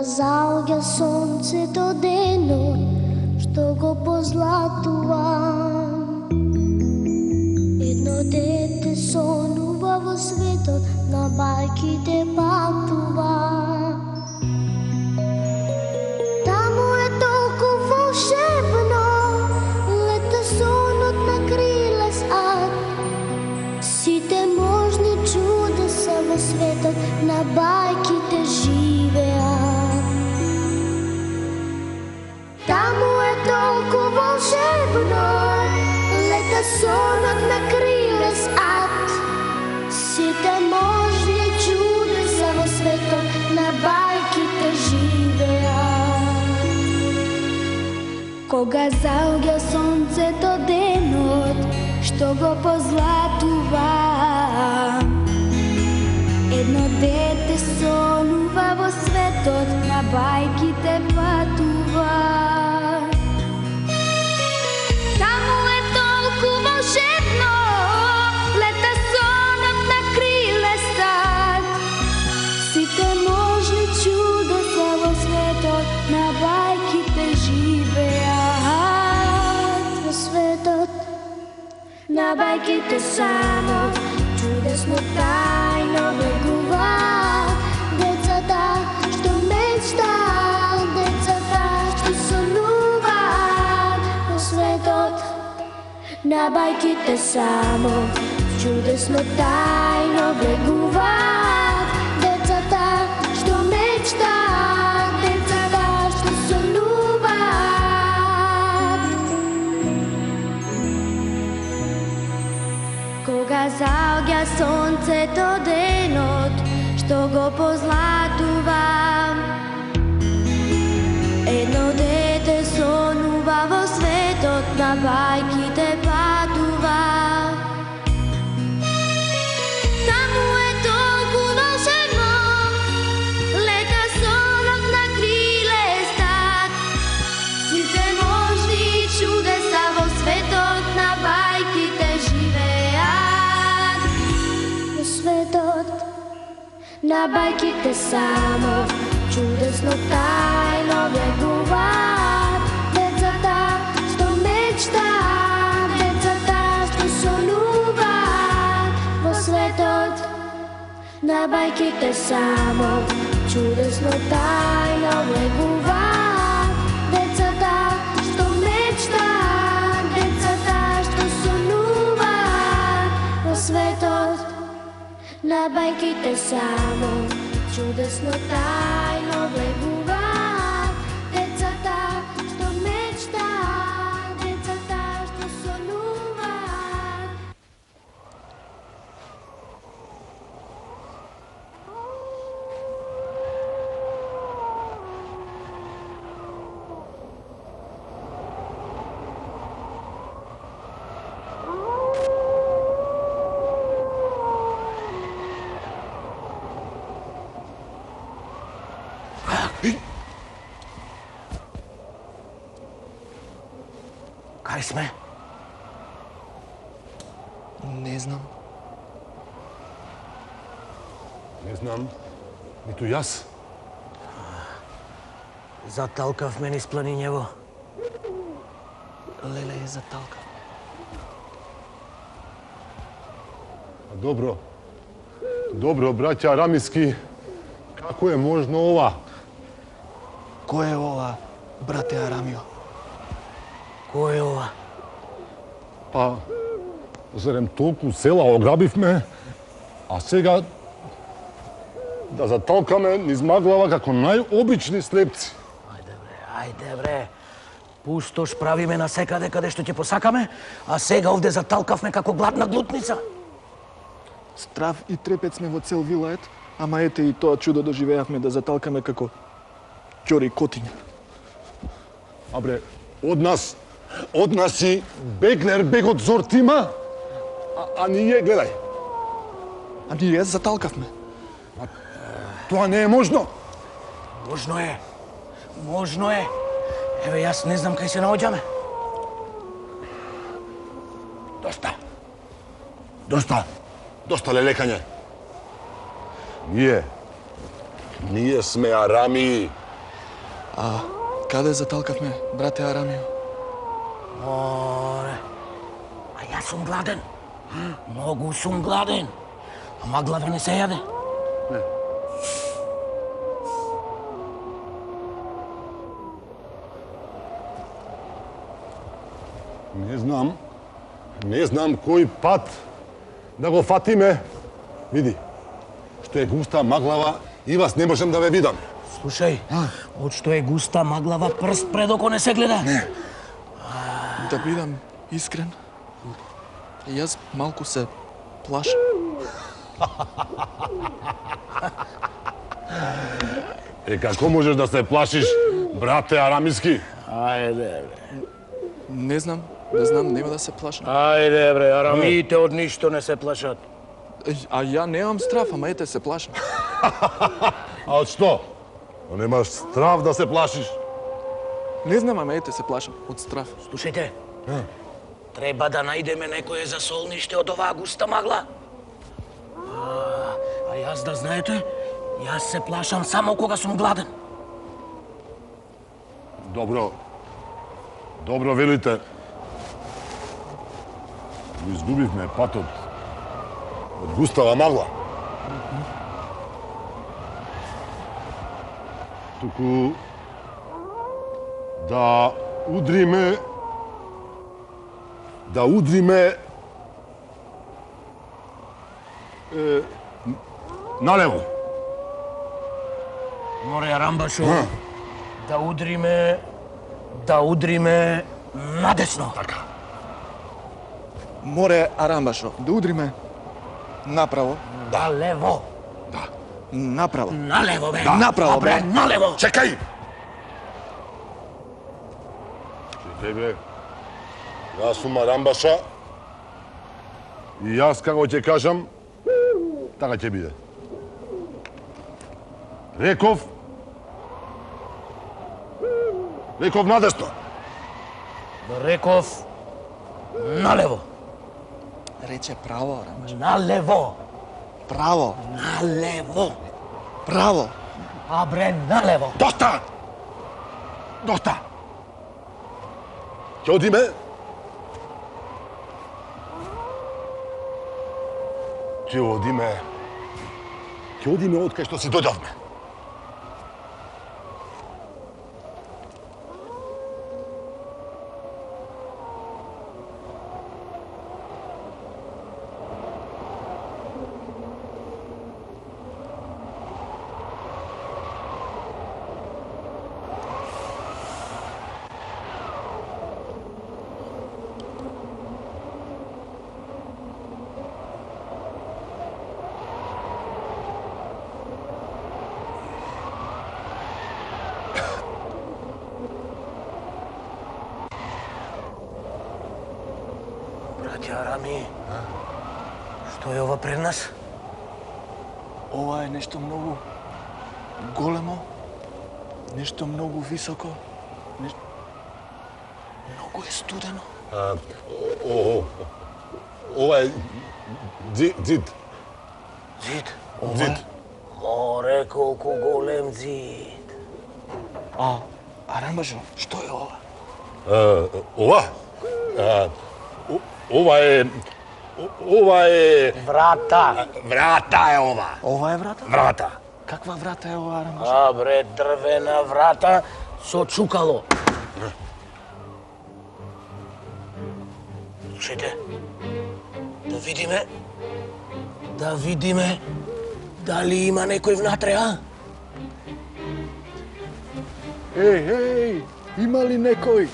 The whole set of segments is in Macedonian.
заоѓа сонцето денот, што го позлатува. Едно дете сонува во светот, на бајките патува. Таму е толку волшебно, лета сонот на крилес ад. Сите можни чудеса во светот, на бајките живеат. Таму е толку волшебно, лета сонот на крилес ад. Сите можни чудеса во светот, на бајките живеат. Кога заоѓа сонцето денот, што го позлатува, едно дете сонува во светот, на бајките патува. Таму е толку волшебно, лета сонот на крилес ад. Сите можни чудеса во светот, на бајките живеат. Во светот, на бајките само чудесно тајно бегуваат. Децата што мечтаат, децата што сонуваат. Во светот, на бајките само чудесно тајно бегуваат. Децата што мечтаат, децата што сонуваат. Кога заоѓа сонцето денот, што го позлатува, едно дете сонува во светот, на бајките патува. Таму е толку волшебно, лета сонот на крилес ад. Сите можни чудеса во светот, на бајките живеат. Во светот, на бајките само чудесно тајно бегуваат. Децата што мечтаат, децата што сонуваат. Во светот, на бајките само чудесно тајно бегуваат. Децата што мечтаат, децата што сонуваат. Во светот, на бајките само чудесно тајно влегуваат. Децата што мечтаат, децата што сонуваат. Кај сме? Не знам. Не знам, ниту јас. Заталкавме низ планињево. Леле е заталка. Добро. Добро, браќа Рамиски. Како е можно ова? Кој е ова, брате Арамио? Кој е ова? Па, зарем толку села ограбивме, а сега да заталкаме низ маглава како најобични слепци. Ајде бре. Пустош правиме на секаде каде што ќе посакаме, а сега овде заталкавме како гладна глутница. Страв и трепет сме во цел вилает, ама ете и тоа чудо доживеавме да заталкаме како ќори котиња. Абре, од нас и Бегнер бегот Зортима, а ние, гледај. А ние заталкавме. Тоа не е можно. Можно е. Можно е. Еве, јас не знам кај се наоѓаме. Доста. Доста лелекање. Ние сме Арами. А каде заталкавме, брате Арамио? Море. А јас сум гладен. Многу сум гладен. А маглава не се јаде. Не знам кој пат да го фатиме. Види, што е густа маглава и вас не можам да ве видам. Слушај, од што е густа маглава прст пред око не се гледа. Не. Да бидам искрен, јас малку се плашам. Како можеш да се плашиш, брате Арамиски? Ајде, бре. Не знам, нема да се плашам. Ајде, бре, арамиите од ништо не се плашат. А ја немам страф, ама ете се плашам. А од што? Немаш страв да се плашиш? Не знам, ама ете се плашам од страф. Слушајте, треба да најдеме некое засолниште од оваа густа магла. А јас да знаете, јас се плашам само кога сум гладен. Добро велите. Изгубивме патот од густава магла. Туку да удриме налево. Море Арамбашо, да удриме надесно. Така. Море Арамбашо, да удриме направо. Налево. Направо. Налево, бе. Направо, Добре, бе. налево. Чекај! Чекај, бе. Јас сум Арамбаша и јас како ќе кажам, така ќе биде. Реков надесно. Реков налево. Рече право, Арамбашо. Налево. Право. Налево. Право. А бре, налево. Доста! Ќе одиме? Ќе одиме од кај што си дојдовме. Браќа Арами, што е ова пред нас? Ова е нешто многу големо, нешто многу високо, многу е студено. Ова е зид. Зид? Зид. Море, колку голем зид. Арамбашо, што е ова? Ова е... Врата. Врата е ова. Ова е врата? Врата. Каква врата е ова, Арамбашо? А бре, дрвена врата со чукало. Слушајте, да видиме дали има некој внатре, а? Еј, има ли некој?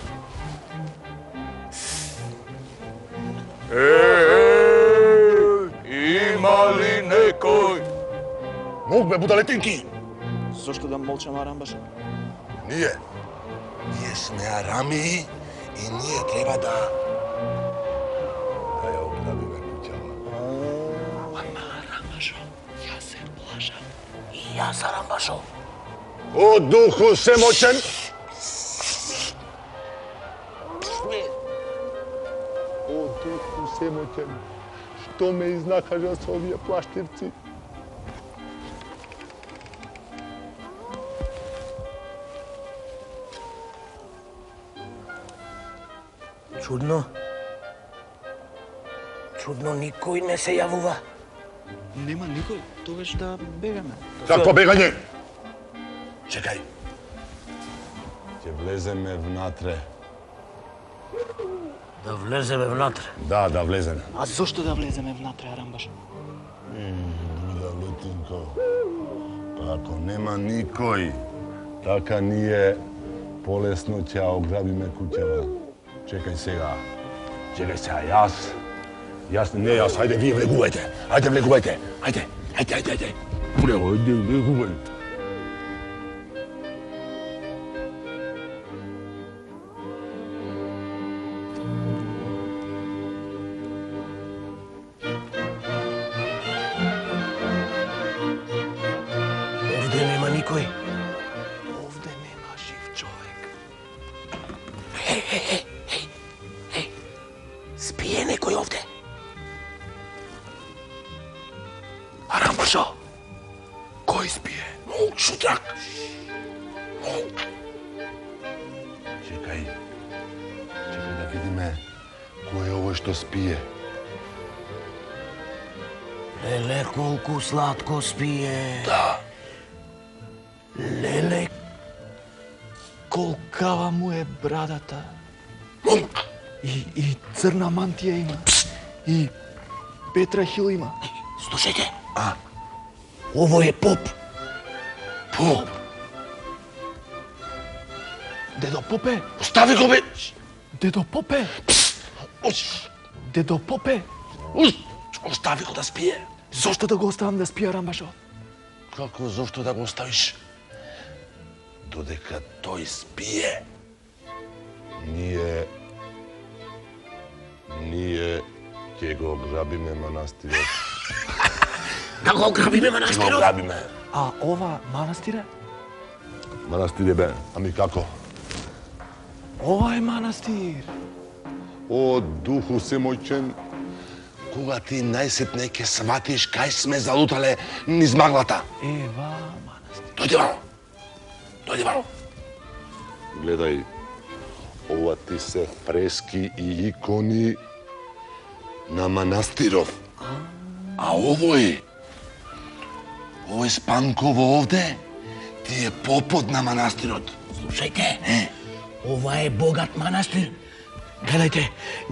Има ли некој? Мог бе, будалетинки! Зошто да молчам, Арамбашо? Ние сме Арами и ние треба да ја ограбиме куќава. Ама, Арамбашо, јас се плашам. И јас, Арамбашо. О духу семоќен! О духу семоќен, што ме изнакажа со овие плаштивци? Čudno. Čudно, никој не се јавува. Нема никој, тогаш да бегаме. Како бегање? Чекај. Ќе влеземе внатре. Да влеземе внатре. Да влеземе. А зошто да влеземе внатре, Арамбаш? Да, Летинко. Ако нема никој, така ние полесно ќе ограбиме куќава. Чекај сега, јас, не јас, ајде вие влегувајте, ајде. Влегувај. Овде нема никој. Овде нема жив човек. Спие некој овде. Арамбашо, кој спие? Шутрак. Чекај да видиме кој е овој што спие. Леле, колку сладко спие. Да. Леле, колкава му е брадата. И црна мантија има. И петрахил има. Слушајте. Ово е поп. Поп. Дедо Попе. Остави го, бе. Дедо Попе. Дедо Попе. Остави го да спие. Зошто да го оставам да спие, Арамбашо? Како, зошто да го оставиш? Додека тој спие, ние ќе го грабиме манастирот. Да го грабиме Ќе го манастирот? грабиме. А ова манастира? Манастире бе, ами како? Ова е манастир. О, Духу Семојчен, кога ти најсетне ќе сватиш кај сме залутале низ маглата. Ева манастир. Дојди вамо. Гледај, ова ти се фрески и икони на манастиров. А овој спанково овде, ти е попот на манастирот. Слушајте, ова е богат манастир.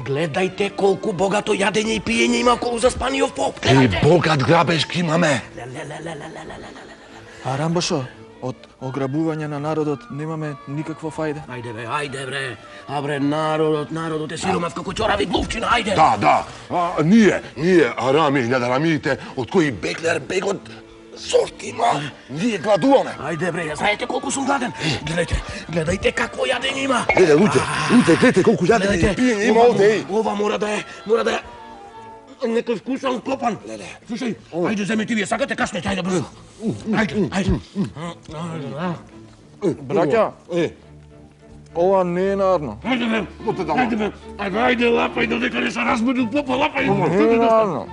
Гледајте колку богато јадење и пиење има околу заспаниот поп. И богат грабешки имаме. Арамбашо, од ограбување на народот немаме никаква фајда. Ајде бре. Абре, народот е сиромав како чорави глувчина, ајде. Да. Ние, арами, илјадарамиите, од кои беглер бегот сорти има, ние гладуваме. Ајде бре, знаете колку сум гладен. Гледајте какво јадење има. Гледайте колку јадење и пиење има овде. Ова мора да е некој вкусан попан. Слушај, ајде земи ти вие сакате каснете, ајде брзо. Ајде. Браќа, ова не е нарно. Ајде, лапај додека не се разбудил попа, лапај. Не е нарно.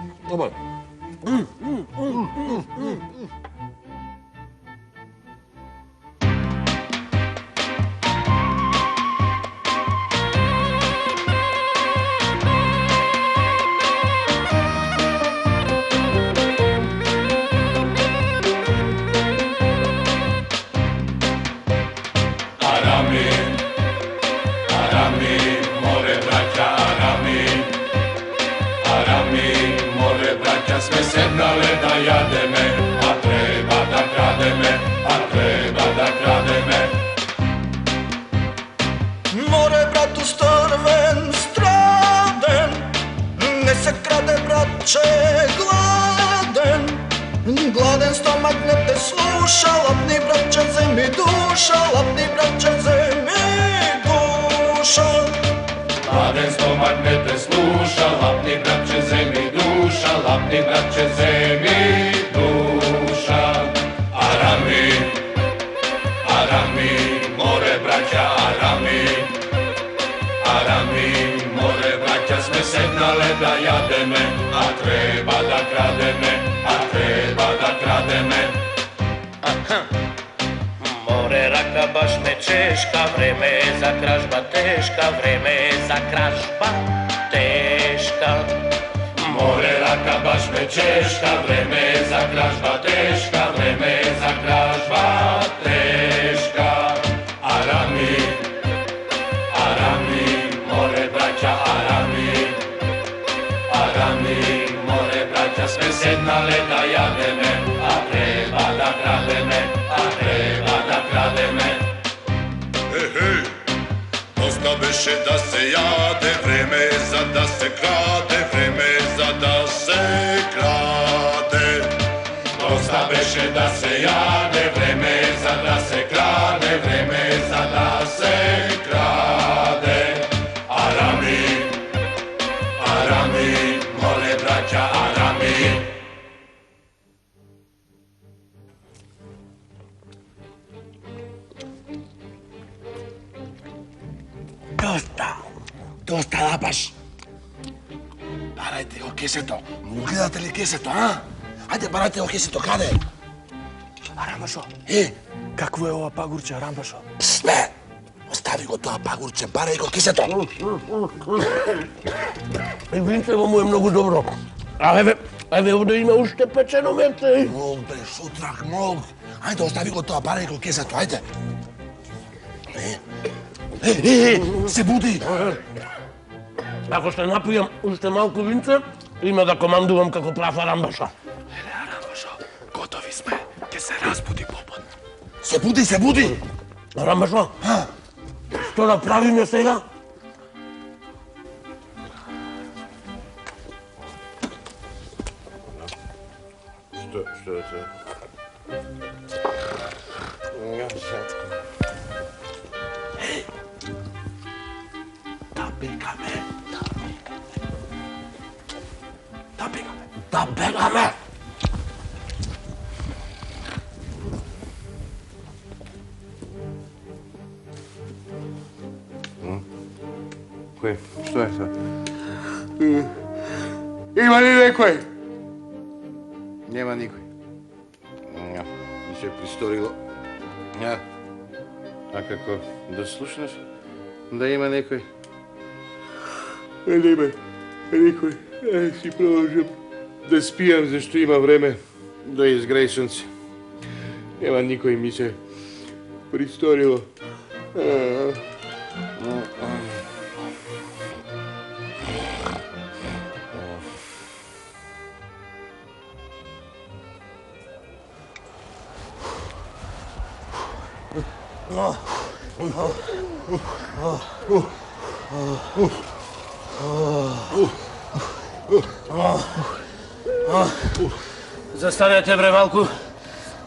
Sme sednale da jademe, a treba da krademe. More, bratu strven, straden, ne se krade, braće, gladen stomak ne te sluša, lapni braće zemi duša, Gladen stomak ne te sluša, lapni braće zemi duša, Arami, more braća, Arami, more braća, sme sednale da jademe, a treba da krademe. Море рака баш ме чешка, време е за кражба тешка, време е за кражба тешка. Море рака баш ме чешка, време е за кражба тешка, време е за кражба тешка. Арами, арами, море браќа, арами, арами, море браќа, сме седнале да јадеме, а треба да крадеме, а треба да крадеме. Доста беше да се јаде, време е за да се краде, време е за да се краде. Доста беше да се јаде, време е за да се краде, време е за да се краде. Арами, арами, моле браќа, арами. Доста лапаш. Барајте го кесето. Му гледате ли кесето, а? Ајде, барајте го кесето, каде? Арамбашо, Е, какво е ова пагурче, Арамбашо? бе, остави го тоа пагурче, барај го кесето. И винцево му е многу добро. А еве овде има уште печено месце. Мог, бе, шутрак, мог. Ајде, остави го тоа, барај го кесето, ајде. Се буди. Ако ще напијам уште малку винце, има да командувам како прав Арамбашо. Арамбашо, готови сме. Ке се разбуди попот. Се буди, се буди. Арамбашо, што да правиме сега? Што е се? Да бегаме. Да бегаме! Кој? Што е тоа? Има ли некој? Нема никој. Ми се присторило. А како да слушнеш да има некој? Нема никој. Си продолжам да спијам зашто има време да изгреј сонце. Нема никој, ми се присторило. Застанете бре малку,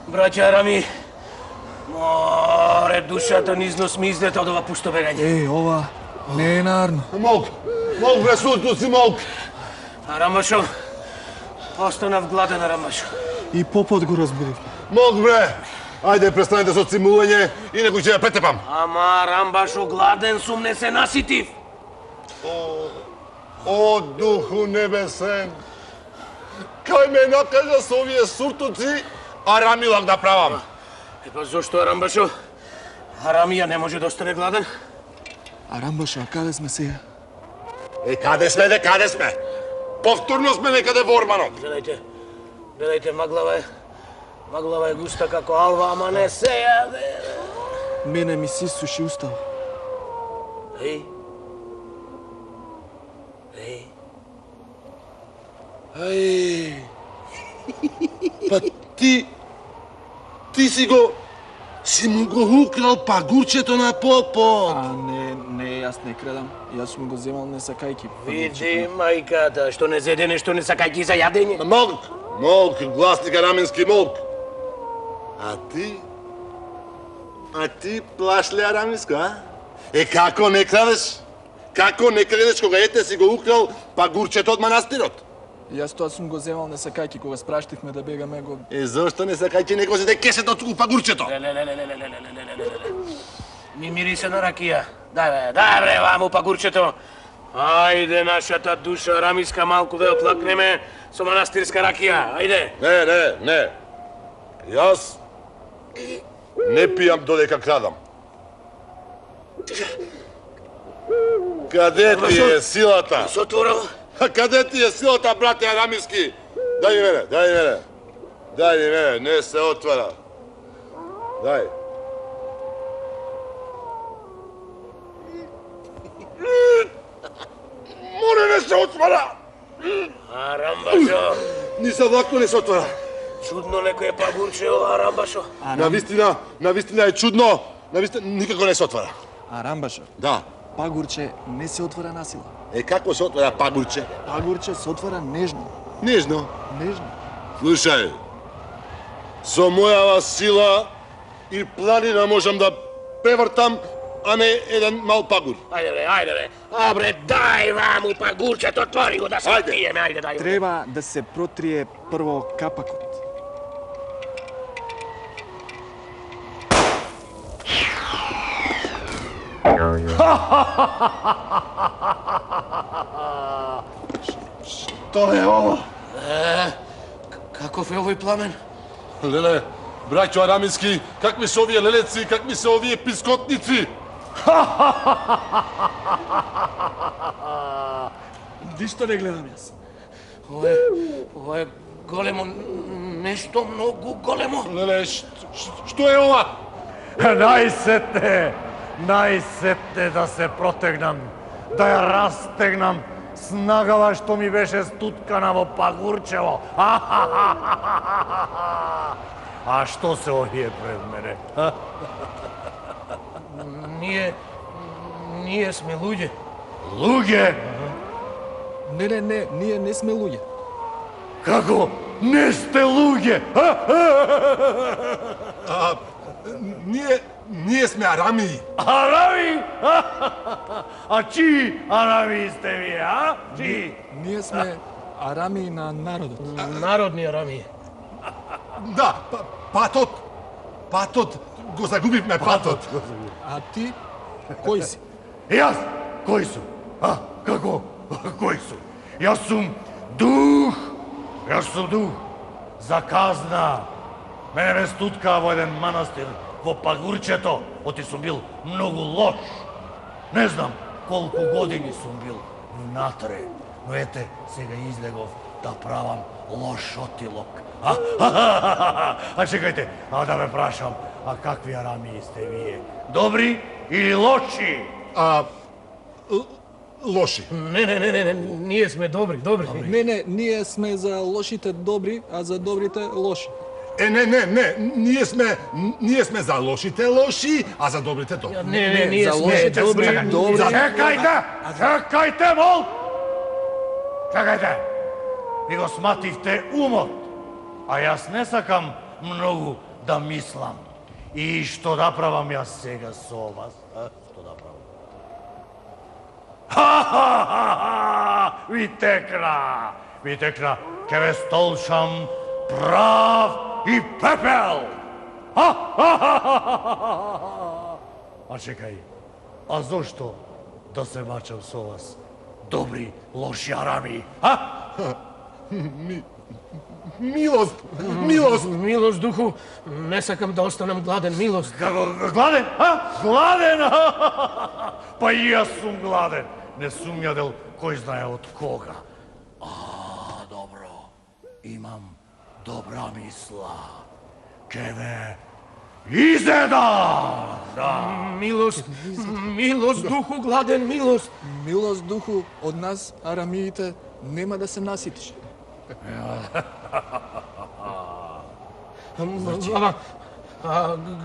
браќа Арами. Море, душата низнос ми излета од ова пусто бегање. Еј, ова не е нарно. Молк, бре, суту си молк. Арамбашо, останав гладен, Арамбашо. И попот го разбудив. Молк, бре. Ајде, престанете со цимување и некој ќе ја претепам. Ама, Арамбашо, гладен сум, не се наситив. О, Духу небесен, кај ме накажа со овие суртуци, арамилак да правам. Епа, зошто, Арамбашо? Арамија не може да остане гладен? Арамбашо, а каде сме сега? Каде сме, каде сме? Повторно сме некаде во Орманот. Гледајте, маглава е густа како алва, ама не се јаде. Мене ми се суши устава. Еј. Ај, па ти си му го украл пагурчето на Попот. А не, јас не крадам. Јас сум го земал не сакајки. Види, мајката, што не зеде нешто не сакајки за јадење. Молк, гласник араменски молк. А ти плаш ли араменско, а? Како не крадеш? Како не крадеш кога ете си го украл пагурчето од манастирот? Јас тоа сум го земал не сакајки кога спраштивме да бегаме го. Зошто не сакајќи некој зеде кесето у пагурчето? Ми мирисе на ракија. Дај бре, ваму пагурчето. Ајде, нашата душа арамиска малку да ја оплакнеме со манастирска ракија. Ајде. Не. Јас Не пијам додека крадам. Каде ти е силата? Се отворила? Каде ти е силата, брате Арамиски? Дај ми мене, дај ми мене. Дај ми мене, не се отвара. Дај. Море не се отвара! Арамбашо, Ни за вако не се отвара. чудно некој пагурче ова, Арамбашо. Навистина е чудно. Навистина никако не се отвара. Арамбашо, Да. пагурче не се отвара насила. Е, како се отвара пагурче? Пагурче се отвара нежно. Нежно. Нежно. Слушај, со мојава сила и планина можам да превртам, а не еден мал пагур. Ајде бе. А бре, дај ваму пагурчето, отвори го да се Ајде. пиеме, ајде дај. Треба да се протрие прво капакот. Што е ова? Каков е овој пламен? Леле, браќо Арамиски, какви се овие лелеци, какви се овие пискотници? Ништо не гледам јас. Ова е големо, нешто многу големо. Леле, што е ова? Најсетне да се протегнам, да ја растегнам снагава што ми беше стуткана во пагурчево. А што се овие пред мене? Ние сме луѓе. Луѓе? Не, ние не сме луѓе. Како? Не сте луѓе? Ние сме арамии. Арами? А чии арами сте вие, а? Чии? Ние сме арами на народот. Народни арами. Да, патот, го загубивме патот. А ти, кој си? Јас? Кој сум? А, како? Кој сум? Јас сум дух. Јас сум дух. За казна. Мене ме стутка во еден манастир во пагурчето, оти сум бил многу лош. Не знам колку години сум бил внатре, но ете, сега излегов да правам лош отилок. А чекајте, да ме прашам, а какви арамии сте вие? Добри или лоши? Лоши. Не, ние сме добри. Не, ние сме за лошите добри, а за добрите лоши. Не, ние сме за лошите лоши, а за добрите добри. Не, ние за сме лошите добри. сме добри. Чекајте, мол! Чекајте! Ви го смативте умот, а јас не сакам многу да мислам. И што да правам јас сега со вас? Што да правам? Ви текна, ке ве столшам прав и пепел! А чекај, а зошто да се мачам со вас, добри, лоши арами? Милост, духу, не сакам да останам гладен, милост. Гладен? Гладен? Па и јас сум гладен. Не сум јадел кој знае од кога. Добро, имам добра мисла. Ке ве изедам! Милост, духу, гладен, милост. Милост духу, од нас, арамиите, нема да се наситиш.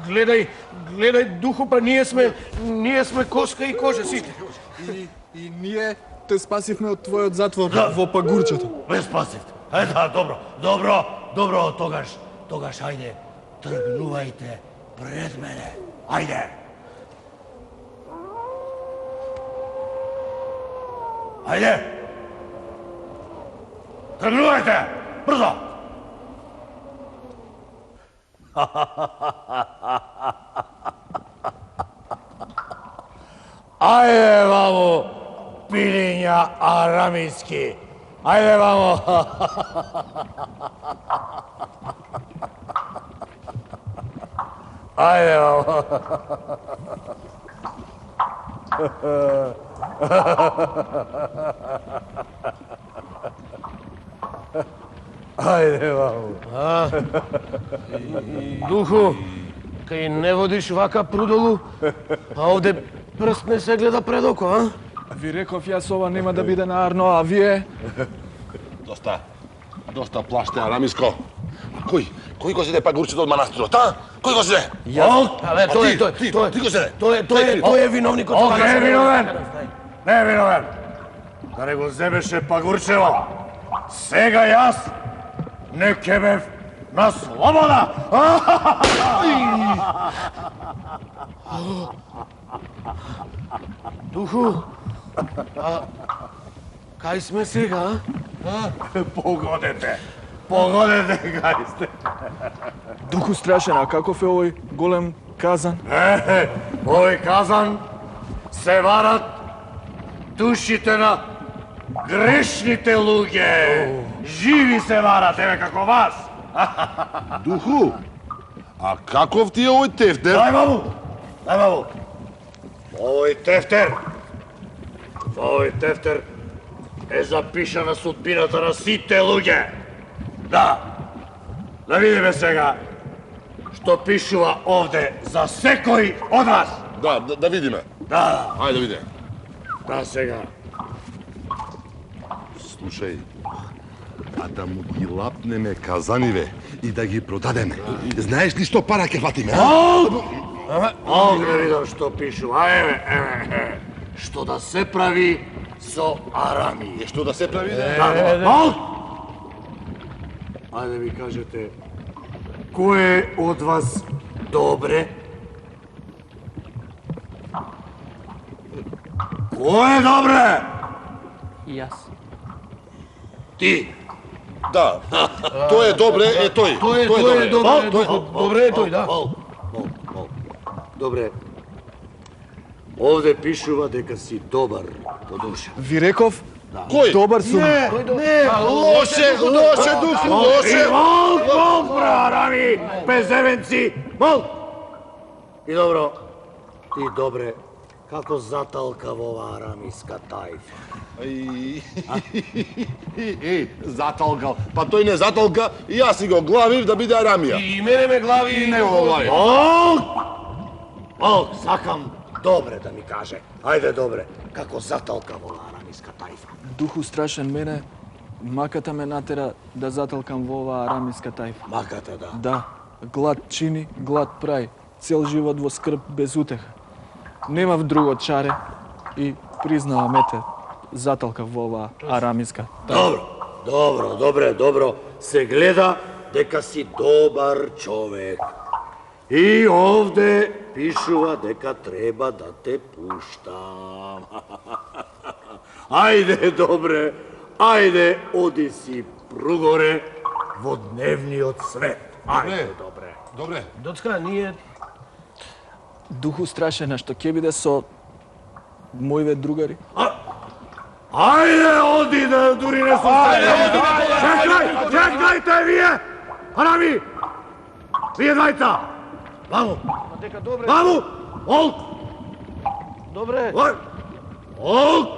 Гледај, духу, па ние сме коска и кожа сите. И ние те спасивме од твојот затвор во пагурчето. Ве спасивте. Да, добро, тогаш, ајде, тргнувајте пред мене. Ајде. Тргнувајте, брзо. Ајде, вамо, пилиња арамиски. Ајде, вамо. Ајде, мамо. Ајде, мамо. Духу, кај не водиш вака прудолу, а овде прст не се гледа пред око, а? Ви реков јас ова нема да биде на Арно, а вие? Доста плаште, Арамиско. Кој го зеде пагурчето од манастирот, а? Кој го зеде? Абе, Ти го зеде? тој е виновникот. Ол не е виновен! Не е виновен! Да не го земеше пагурчево, сега јас не ќе бев на слобода! Духу, кај сме сега, а? Погодете! Погодете кај сте! Духу страшен, а каков е овој голем казан? Овој казан се варат душите на грешните луѓе. Живи се варат, еве како вас. Духу, а каков ти е овој тефтер? Дај маму! Овој тефтер е запишана судбината на сите луѓе. Да видиме сега што пишува овде за секој од вас. Да видиме. Да, Ајде да видиме. да сега. Слушај, а да му ги лапнеме казаниве и да ги продадеме. Знаеш ли што пара ќе фатиме, а? Мог да видам што пишува. Еве. Што да се прави со Арами. Што да се прави? Мог! Ајде ми кажете, кој е од вас добре? Кој е добре? Јас. Ти. Да. Тој е добре, е тој. Тој е добре, тој, да. Добре. Овде пишува дека си добар по душа. Ви реков, Кој? добар сум. Лоше, Духу, лоше. Мол, Арами, безевенци, мол! И добро, ти добре, како заталка во оваа арамиска тајфа. Затолкал. Па тој не затолка, и јас си го главив да биде Арамија. И мене ме глави И него го глави. Мол, сакам добре да ми каже. Ајде добре, како заталка во оваа арамиска тајфа. Духу страшен, мене маката ме натера да заталкам во оваа арамиска тајфа. Маката да. Да, глад чини, глад прави. Цел живот во скрб без утеха. Немав друго чаре и признавам, ете, заталкав во оваа арамиска. Добро. Се гледа дека си добар човек. И овде пишува дека треба да те пуштам. Ајде, добре, ајде, оди си пругоре во дневниот свет. Ајде, добре. Доцка, ние... Духу страшен, а што ќе биде со моиве другари? Ајде, оди да дури не сум. Чекајте вие! Арами! Вие двајца! Маму! Маму! Олк! Добре. Олк!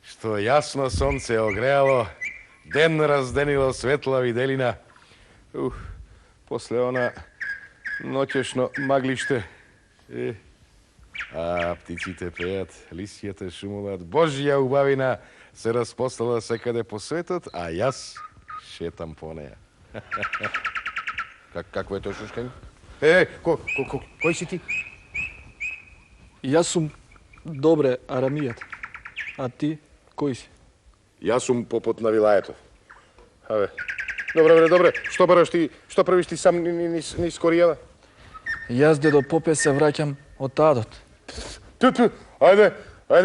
Што јасно сонце огреало, ден разденило светла виделина. После она ноќешно маглиште. А птиците пеат, лисјата шумуваат, Божја убавина се распостала секаде по светот, а јас шетам по неја. Какво е тој шушкање? Кој си ти? Јас сум добре Арамијат. А ти, кој си? Јас сум попот на вилаетов. Абе, добре. Што бараш ти, што правиш ти сам низ коријава? Јас, дедо Попе, се враќам од тадот. Ајде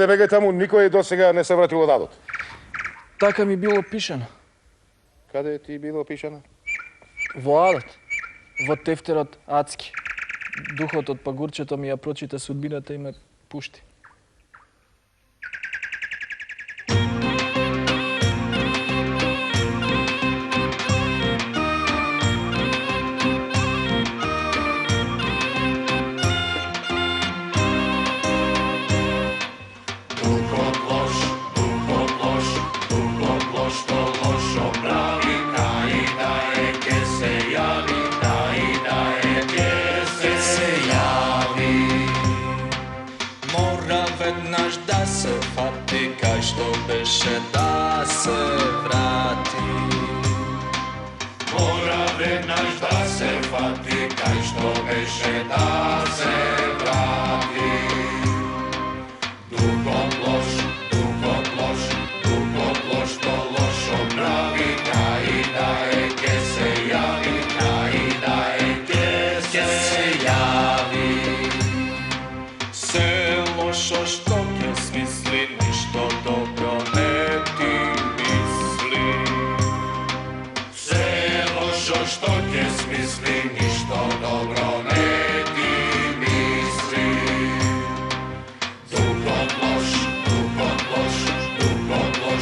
бегај таму, никој досега не се вратил од адот. Така ми било пишано. Каде ти било пишано? Во Адот, во тефтерот Адски. Духот од пагурчето ми ја прочита судбината и ме пушти. Што беше да се врати. Мора веднаш да се фати, кај што беше да се врати. Духот лош, што лошо прави, кај да е ке се јави, кај да е ке се јави. Се лошо што ќе смисли, ништо добро не ти мисли. Се лошо што ќе смисли, ништо добро не ти мисли. Духот лош,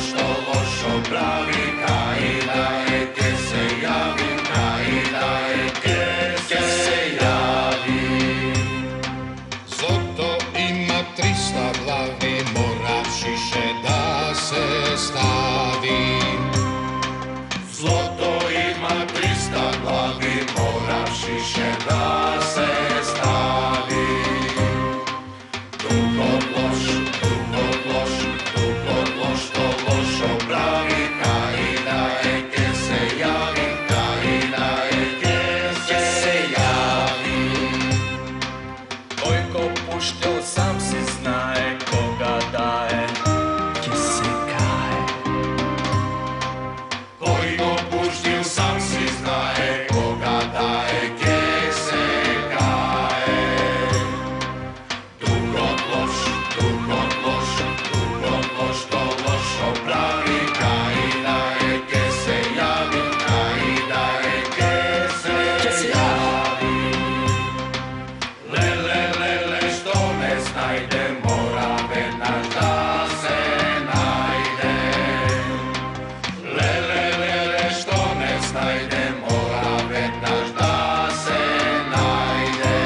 што лошо прави, кај да е ке се јави, кај да е ке се јави. Злото има 300 глави, мора шише да се стави. Злото има 300 глави, мора шише да се стави. Духот лош, што лошо прави, кај да е ке се јави, кај да е ке се јави. Тој ко пуштил сам си знае, кога да е ќе се кае. Кој го пуштил сам си знае, кога да е ке се кае. Духот лош, што лошо прави, кај да е ке се јави, кај да е ке се јави. Леле, што не знајде, мора веднаш да се најде. Леле, што не знајде, мора веднаш да се најде.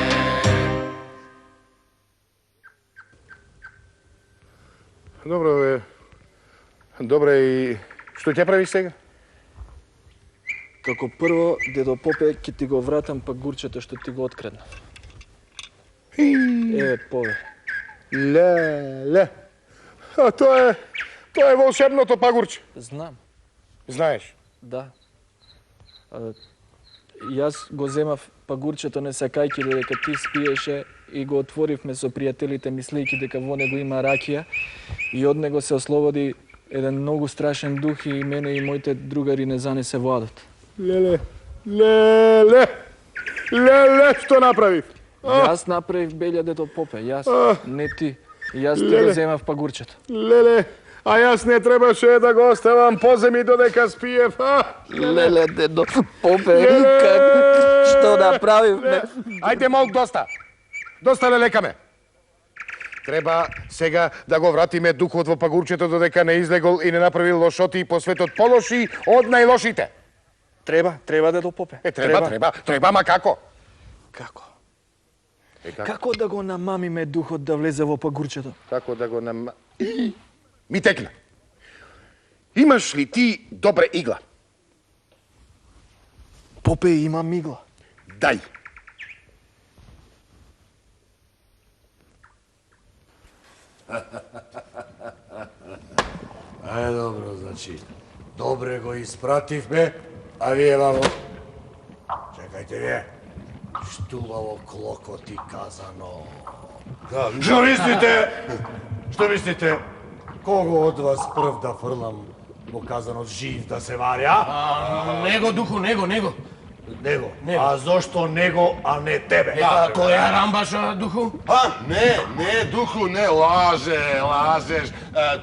Добро, бе. Добре, и што ќе правиш сега? Како прво, дедо Попе, ќе ти го вратам пагурчето што ти го откраднав. Пове. Леле. А тоа е волшебното пагурче. Знам, Знаеш? да. Јас го земав пагурчето не сакајќи додека ти спиеше и го отворивме со пријателите мислејќи дека во него има ракија и од него се ослободи еден многу страшен дух и мене и моите другари не занесе во Адот. Леле, што направив? Јас направив белја дедо Попе, јас, не ти. Јас ти го земав пагурчето. Леле, а јас не требаше да го оставам поземи додека спиев. Леле, дедо Попе, што направивме? Ајде, молк, доста. Доста не лекаме. Треба сега да го вратиме духот во пагурчето додека не излегол и не направил лошоти по светот полоши од најлошите. Треба дедо Попе. Треба, ма како? Како? Како да го намамиме духот да влезе во пагурчето? Како да го Ми текна. Имаш ли ти добре игла? Попе, имам игла. Дај. Добро, значи, добре го испративме, а вие вамо... Чекајте вие. Штулаво клокоти казано. Што мислите? Кого од вас прв да фрлам во казанот жив да се вари, а? Него, духу, него. Него. А зошто него, а не тебе? Кој е Арамбаша, духу? Не, духу, не, лажеш.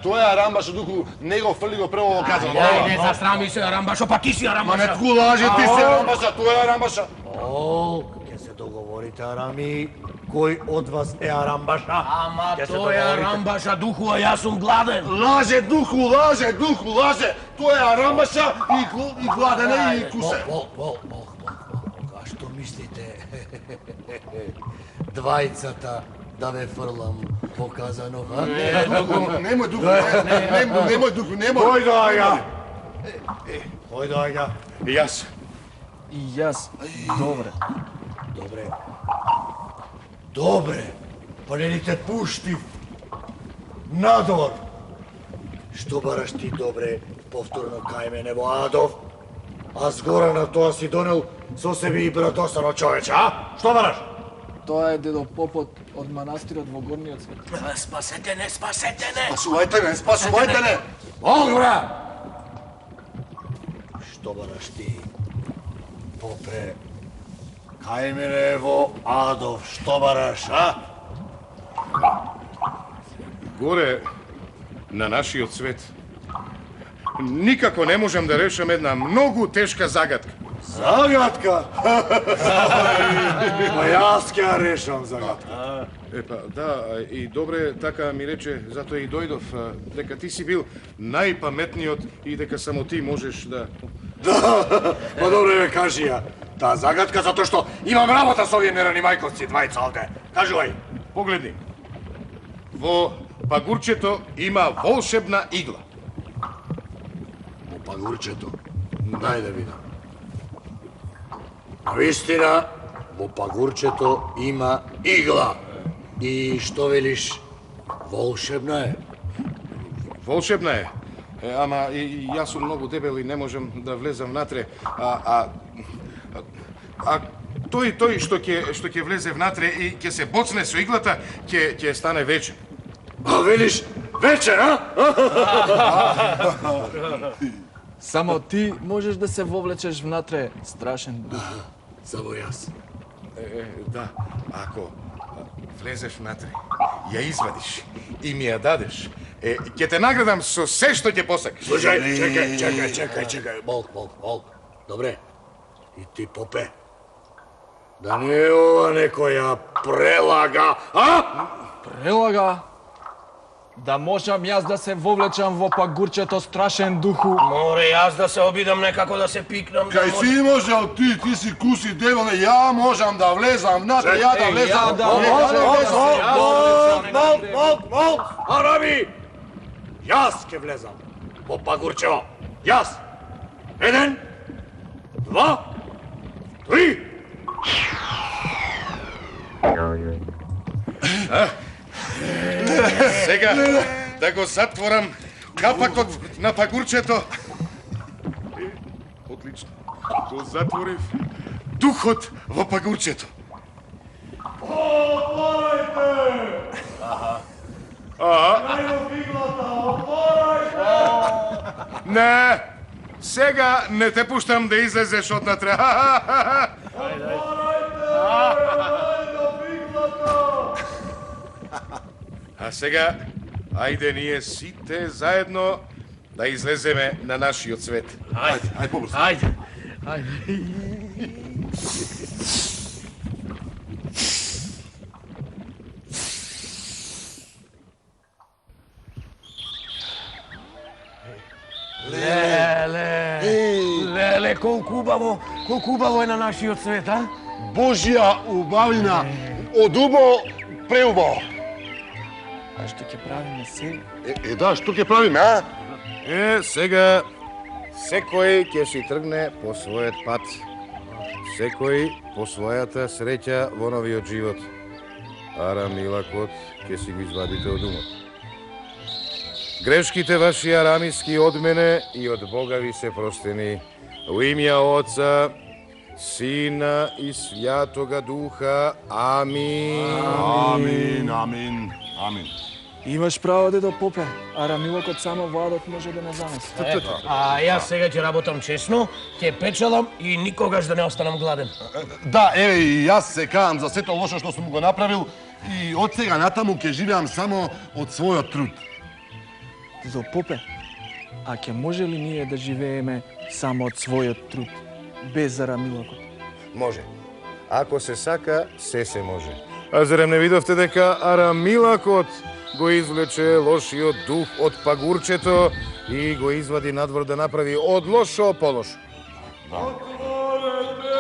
Тоа е Арамбаша, духу, него фрли го прво во казано. Ајде, засрами се Арамбашо, па ти си Ма не Арамбаша. тку лаже, ти си Арамбаша, тоа е Арамбаша. Ќе се договорите, Арами, кој од вас е Арамбаша? Ама Ќе се тој е договорите. Арамбаша, духу, а јас сум гладен. Лаже, духу, лаже. Тоа е Арамбаша и гладене и кусе. Бол. А што мислите? Двајцата да ве фрлам по казано, а? Немој, духу, немој, духу, немој. Кој доаѓа? Кој доаѓа? И јас. И јас. Добре, па не ни те пуштив. Надвор. Што бараш ти, добре, повторно кај мене во Адов? А згора на тоа си донел со себе и братосано човече, а? Што бараш? Тоа е дедо попот од манастирот во Горниот свет. Спасете не. Спасувајте не. Одбра! Што бараш ти, попре, кај мене во Адов? Што бараш, а? Горе на нашиот свет никако не можам да решам една многу тешка загадка. Загадка? Па јас ќе ја решам загадка. Епа, да, и добре така ми рече, затоа и дојдов, дека ти си бил најпаметниот и дека само ти можеш да... Да, па добре ме кажи ја. Таа загадка затоа што имам работа со овие нерани мајковци, двајца овде. Кажувај. Погледни, во пагурчето има волшебна игла. Во пагурчето. Дај да видам. Вистина, во пагурчето има игла. И што велиш, волшебна е? Волшебна е. Ама и јас сум многу дебел и не можам да влезам внатре. А тој што ќе влезе внатре и ќе се боцне со иглата, ќе стане вечен. А велиш, вечер, а? Само ти можеш да се вовлечеш внатре, страшен дух. Само јас. Да, ако влезеш внатре, ја извадиш и ми ја дадеш, ќе те наградам со се што ќе посакаш. Слушај, чекај. Болк. Добре. И ти, попе. Да не е ова некоја прелага, а? Прелага да можам јас да се вовлечам во пагурчето, страшен духу. Море јас да се обидам некако да се пикнам. Кај си можел ти си куси девеле, ја можам да влезам внатре, ја да влезам. Молк! Араби! Јас ќе влезам во пагурчево. Јас! 1, 2, 3! Сега да го затворам капакот на пагурчето. Отлично. Го затворив духот во пагурчето. Отворајте! Не, сега не те пуштам да излезеш однатре. А сега, ајде ние сите заедно да излеземе на нашиот свет. Ајде, побрзо. Ајде. Леле, колку убаво е на нашиот свет, а? Божја убавина, од убаво преубаво. А што ќе правиме сега? Да, што ќе правиме, а? Сега секој ќе си тргне по својот пат. Секој по својата среќа во новиот живот. Арам и лакот ќе си го извадите од умот. Грешките ваши арамиски од мене и од Бога ви се простени. Во имја Отца, Сина и Свјатога Духа. Амин. Амин. Имаш право, дедо Попе, а рамилокот само владот може да не занесе. А јас сега ќе работам честно, ќе печалам и никогаш да не останам гладен. Да, еве и јас се каам за сето лошо што сум го направил и од сега натаму ќе живеам само од својот труд. Дедо Попе, а ќе може ли ние да живееме само од својот труд, без зарамилокот? Може. Ако се сака, се може. А зарем не видовте дека Арамилакот го извлече лошиот дух од пагурчето и го извади надвор да направи од лошо полошо? Отворете!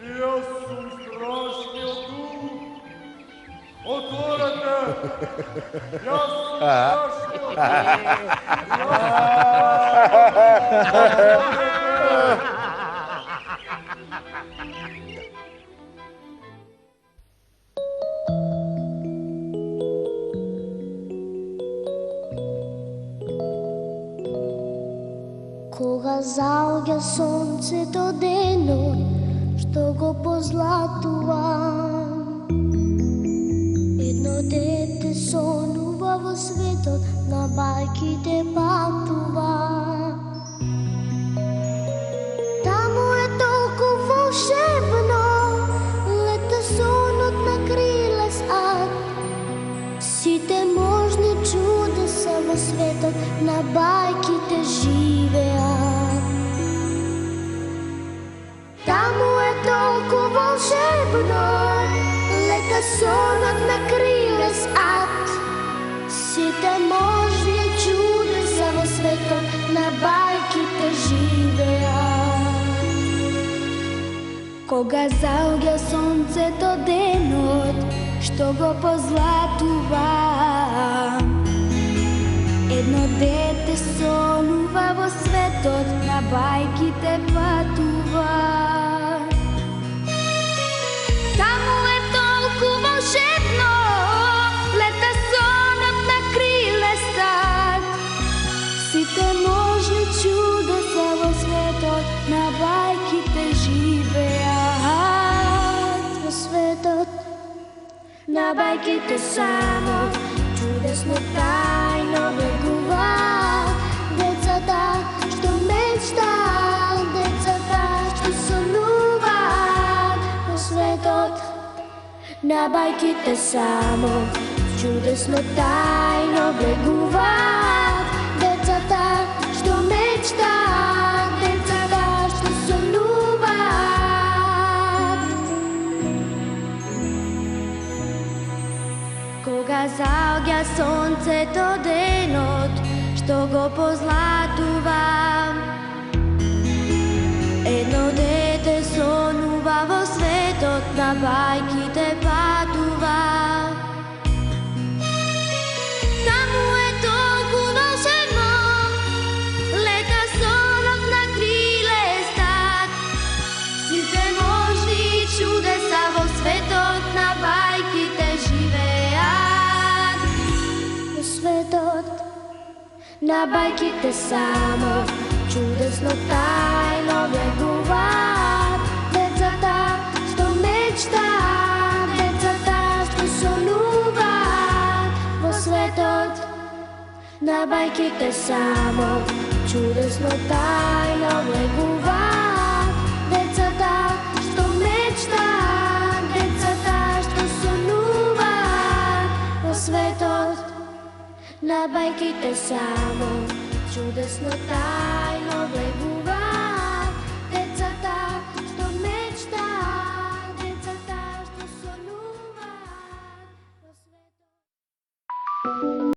Јас сум страшниот дух! Отворете! Јас сум страшниот дух! Кога заоѓа сонцето денот, што го позлатува, едно дете сонува во светот, на бајките патува. Таму е толку волшебно, лета сонот на крилес ад. Сите можни чудеса во светот, на бајките живеат. Таму е толку волшебно, лета сонот на крилес ад. Сите можни чудеса во светот, на бајките живеат. Кога заоѓа сонцето денот, што го позлатува, едно дете сонува во светот, на бајките патува. Таму е толку волшебно, лета сонот на крилес ад. Сите можни чудеса во светот, на бајките живеат. Во светот, на бајките само чудесно тајно бегуваат. Децата што мечтаат, децата што сонуваат. Во светот, на бајките само чудесно тајно бегуваат. Децата што мечтаат, децата што сонуваат. Кога заоѓа сонцето денот, што го позлатува, едно дете сонува во светот, на бајките патува. Таму е толку волшебно, лета сонот на крилес ад. Сите можни чудеса во светот, на бајките живеат. Во светот, на бајките само чудесно тајно бегуваат. Децата што мечтаат, децата што сонуваат. Во светот, на бајките само чудесно тајно бегуваат. Децата што мечтаат, децата што сонуваат. Во светот, на бајките само чудесно тајно бегуваат. Децата што мечтаат, децата што сонуваат. Во светот.